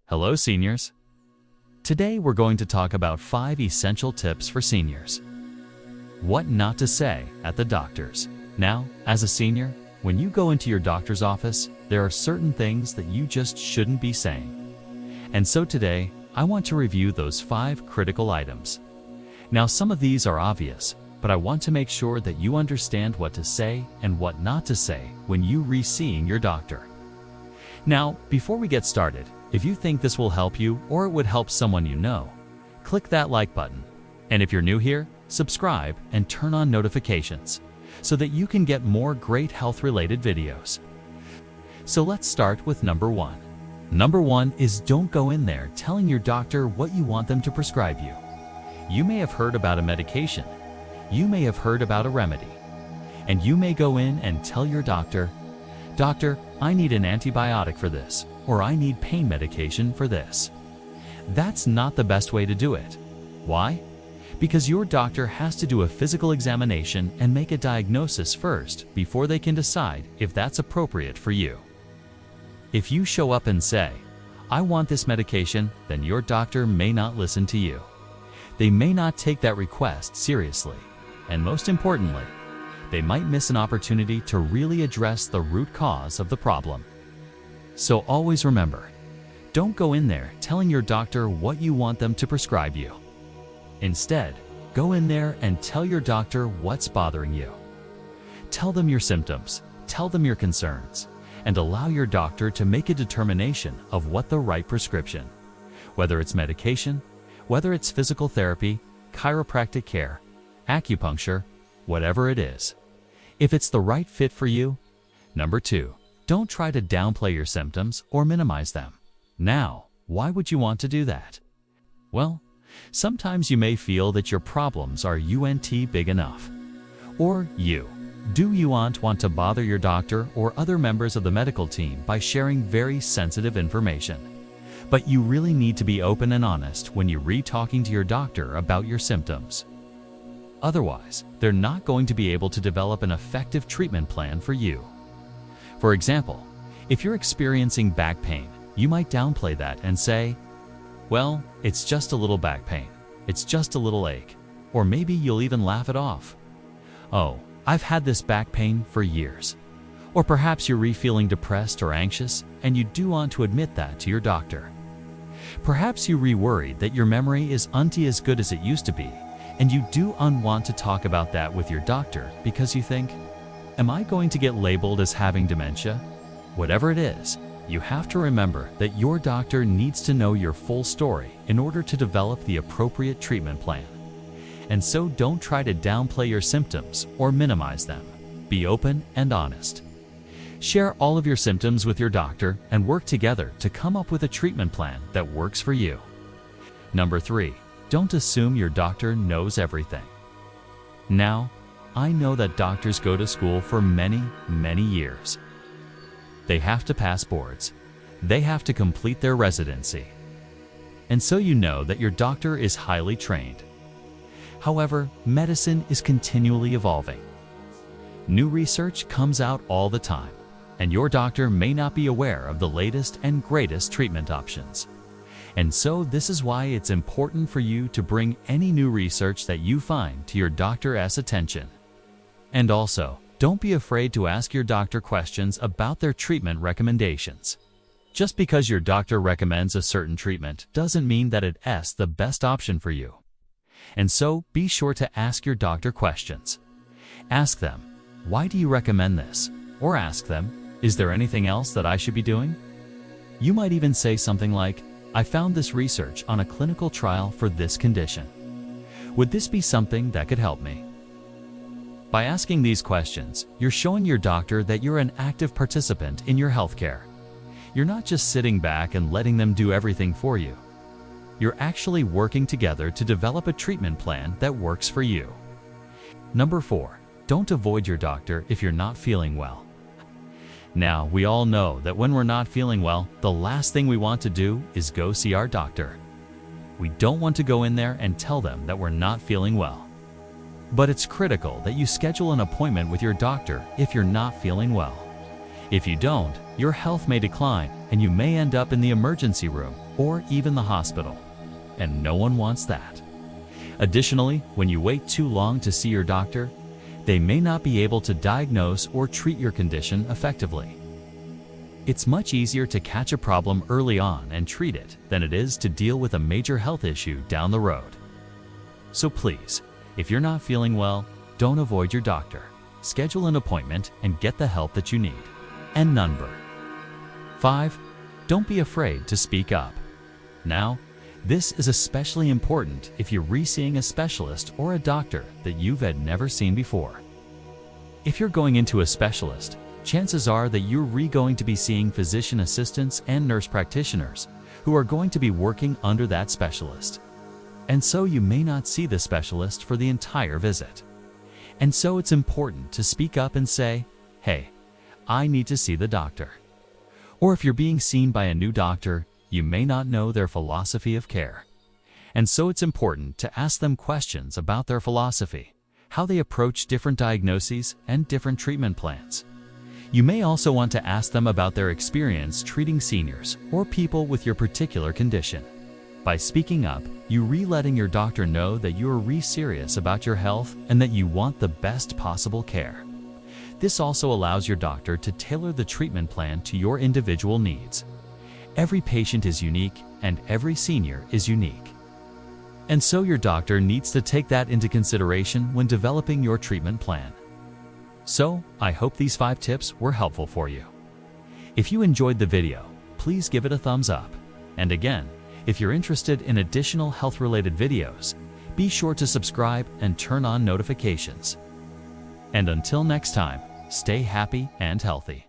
Hello, seniors. Today we're going to talk about 5 essential tips for seniors. What not to say at the doctor's. Now, as a senior, when you go into your doctor's office, there are certain things that you just shouldn't be saying. And so today, I want to review those 5 critical items. Now, some of these are obvious, but I want to make sure that you understand what to say and what not to say when you re-seeing your doctor. Now, before we get started, if you think this will help you or it would help someone you know, click that like button. And if you're new here, subscribe and turn on notifications so that you can get more great health-related videos. So let's start with number 1. Number 1 is don't go in there telling your doctor what you want them to prescribe you. You may have heard about a medication. You may have heard about a remedy. And you may go in and tell your doctor, "Doctor, I need an antibiotic for this," or "I need pain medication for this." That's not the best way to do it. Why? Because your doctor has to do a physical examination and make a diagnosis first before they can decide if that's appropriate for you. If you show up and say, "I want this medication," then your doctor may not listen to you. They may not take that request seriously. And most importantly, they might miss an opportunity to really address the root cause of the problem. So always remember, don't go in there telling your doctor what you want them to prescribe you. Instead, go in there and tell your doctor what's bothering you. Tell them your symptoms, tell them your concerns, and allow your doctor to make a determination of what the right prescription, whether it's medication, whether it's physical therapy, chiropractic care, acupuncture, whatever it is. If it's the right fit for you. Number 2, don't try to downplay your symptoms or minimize them. Now, why would you want to do that? Well, sometimes you may feel that your problems are big enough. Or do you want to bother your doctor or other members of the medical team by sharing very sensitive information? But you really need to be open and honest when you're re-talking to your doctor about your symptoms. Otherwise, they're not going to be able to develop an effective treatment plan for you. For example, if you're experiencing back pain, you might downplay that and say, "Well, it's just a little back pain. It's just a little ache." Or maybe you'll even laugh it off. "Oh, I've had this back pain for years." Or perhaps you're feeling depressed or anxious and you do want to admit that to your doctor. Perhaps you worried that your memory isn't as good as it used to be, and you do want to talk about that with your doctor because you think, "Am I going to get labeled as having dementia?" Whatever it is, you have to remember that your doctor needs to know your full story in order to develop the appropriate treatment plan. And so don't try to downplay your symptoms or minimize them. Be open and honest. Share all of your symptoms with your doctor and work together to come up with a treatment plan that works for you. Number 3, don't assume your doctor knows everything. Now, I know that doctors go to school for many years. They have to pass boards. They have to complete their residency. And so you know that your doctor is highly trained. However, medicine is continually evolving. New research comes out all the time, and your doctor may not be aware of the latest and greatest treatment options. And so this is why it's important for you to bring any new research that you find to your doctor's attention. And also, don't be afraid to ask your doctor questions about their treatment recommendations. Just because your doctor recommends a certain treatment doesn't mean that it's the best option for you. And so be sure to ask your doctor questions. Ask them, "Why do you recommend this?" Or ask them, "Is there anything else that I should be doing?" You might even say something like, "I found this research on a clinical trial for this condition. Would this be something that could help me?" By asking these questions, you're showing your doctor that you're an active participant in your healthcare. You're not just sitting back and letting them do everything for you. You're actually working together to develop a treatment plan that works for you. Number 4, don't avoid your doctor if you're not feeling well. Now, we all know that when we're not feeling well, the last thing we want to do is go see our doctor. We don't want to go in there and tell them that we're not feeling well. But it's critical that you schedule an appointment with your doctor if you're not feeling well. If you don't, your health may decline and you may end up in the emergency room or even the hospital. And no one wants that. Additionally, when you wait too long to see your doctor, they may not be able to diagnose or treat your condition effectively. It's much easier to catch a problem early on and treat it than it is to deal with a major health issue down the road. So please, if you're not feeling well, don't avoid your doctor. Schedule an appointment and get the help that you need. And number 5, don't be afraid to speak up. Now, this is especially important if you're re-seeing a specialist or a doctor that you've never seen before. If you're going into a specialist, chances are that you're going to be seeing physician assistants and nurse practitioners who are going to be working under that specialist. And so you may not see the specialist for the entire visit. And so it's important to speak up and say, "Hey, I need to see the doctor." Or if you're being seen by a new doctor, you may not know their philosophy of care. And so it's important to ask them questions about their philosophy, how they approach different diagnoses and different treatment plans. You may also want to ask them about their experience treating seniors or people with your particular condition. By speaking up, you letting your doctor know that you are serious about your health and that you want the best possible care. This also allows your doctor to tailor the treatment plan to your individual needs. Every patient is unique and every senior is unique. And so your doctor needs to take that into consideration when developing your treatment plan. So, I hope these 5 tips were helpful for you. If you enjoyed the video, please give it a thumbs up. And again, if you're interested in additional health-related videos, be sure to subscribe and turn on notifications. And until next time, stay happy and healthy.